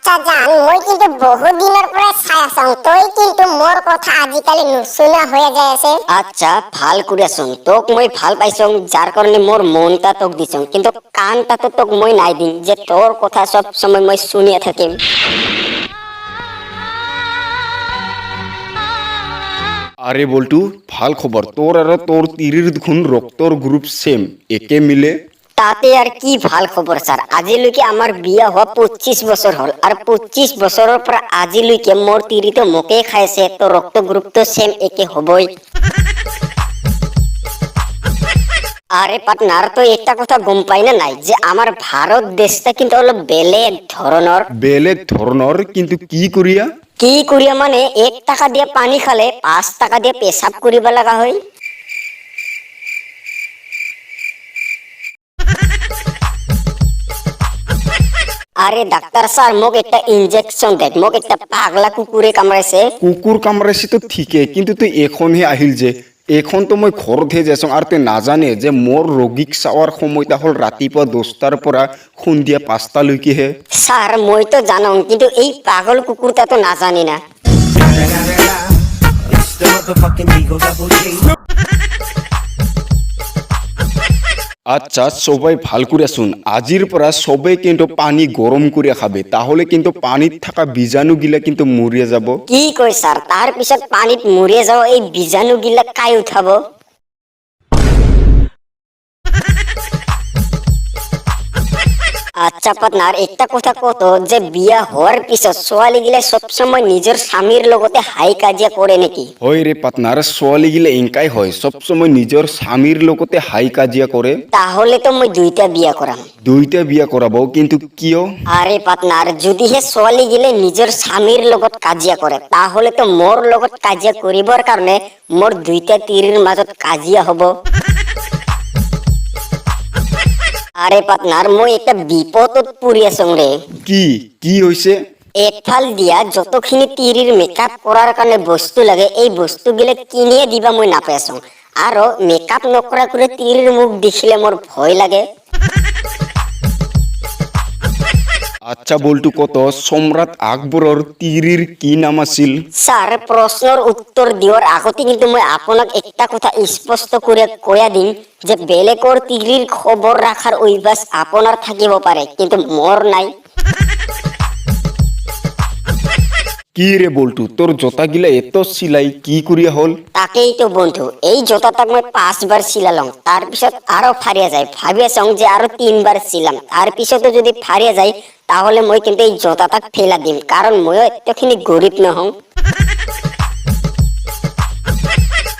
আচ্ছা জান মই কিন্তু বহুত দিনৰ পৰা চাই আছং তই কিন্তু মোৰ কথা আজিকালি নুশুনা হৈ যায় আছে। আচ্ছা ভাল কৰিয়াচোন তোক মই ভাল পাইছং যাৰ কাৰণে মোৰ মনটা তোক দিছং কিন্তু কাণটাতো তোক মই নাই দিম যে তোৰ কথা সব সময় মই শুনিয়া থাকিম। আরে বল্টু ভাল খবর তোর আর তোর তিরির দেখুন রক্তর গ্রুপ সেম একে মিলে। তাতে আর কি ভাল খবর স্যার, আজিলৈকে আমার বিয়া হওয়া 25 বছর হল আর 25 বছরের পর আজিলৈকে মোর তিরি তো মোকে খাইছে তো রক্ত গ্রুপ তো সেম একে হবই। আরে পার্টনার তো একটা কথা গম পাই না নাই যে আমার ভারত দেশটা কিন্তু হলো বেলেগ ধরনের। বেলেগ ধরনের কিন্তু কি করিয়া? কি করিয়া মানে 1 টাকা দিয়ে পানি খালে 5 টাকা দিয়ে পেশাব করিব লাগা হয়। আরে ডাক্তার স্যার মোক একটা ইনজেকশন দেখ, মোক একটা পাগলা কুকুরে কামড়াইছে। কুকুর কামড়াইছে তো ঠিকই কিন্তু তুই এখনহে আহিল যে এখন তো মই ঘরতহে যাইছং আর তুই নাজানে যে মোর রোগীক চাওয়ার সময়টা হল ৰাতিপুৱা 10টাৰ পৰা সন্ধিয়া 5টালৈকেহে। স্যার মই তো জানো কিন্তু এই পাগল কুকুরটা তো না জানি না। আচ্ছা সবাই ভাল করে শুন, আজির পৰা সবাই কিন্তু পানি গরম করে খাবে তাহলে কিন্তু পানিত থাকা বীজাণু গিলা কিন্তু মরিয়া যাব। কি কই স্যার তার পিছত পানিত মরিয়ে যাও এই বীজাণু গিলা কাই উঠাবো? আচ্ছা পার্টনার একটা কথা কত যে বিয়া হওয়ার পিছত ছোৱালী গিলা সবসময় নিজেৰ স্বামীৰ লগতে হাই কাজিয়া কৰে নাকি? হয় ৰে পাটনাৰ ছোৱালী গিলা এঙ্কাই হয় সবসময় নিজেৰ স্বামীৰ লগতে হাই কাজিয়া কৰে। তাহলে তো মই দুইটা বিয়া কৰাম। দুইটা বিয়া কৰাবো কিন্তু কিয়? আৰে পাৰ্টনাৰ যদি হে ছোৱালী গিলে নিজের স্বামীর লগত কাজিয়া করে তাহলে তো মোর লগত কাজিয়া করিবার কারণে মোর দুইটা তীরের মাজত কাজিয়া হব। আরে পার্টনার মই একটা বিপদত পড়ি আছং রে। কি কি হইছে? এফাল দিয়া যতখিনি তিরির মেকআপ করার কারণে বস্তু লাগে এই বস্তুগুলো কিনিয়ে দিবা মই না পাইছং আর মেকআপ নকরা করে তিরির মুখ দেখিলে মোর ভয় লাগে। আচ্ছা বল্টু কত সম্রাট আকবরের তিরির কি নাম আছিল? স্যার প্রশ্নের উত্তর দিওয়ার আগতে কিন্তু মই আপনাক একটা কথা স্পষ্ট করে কয়া দিম যে বেলেগর তিরির খবর রাখার অভ্যাস আপনার থাকিব পারে কিন্তু মোর নাই। কি রে বল্টু তোর জোতা গিলা এত সিলাই কি করিয়া হল? তাকেই তো বন্ধু এই জোতাটাক মই 5 বার সিলালং তার পিছত আরো ফারিয়া যায় ভাবিয়াছং যে আরো 3 বার সিলাম তার পিছতো যদি ফারিয়া যায় তাহলে মই কিন্তু এই জোতাটাক ফেলা দিম কারণ মই এতখিনি গরিব নহং।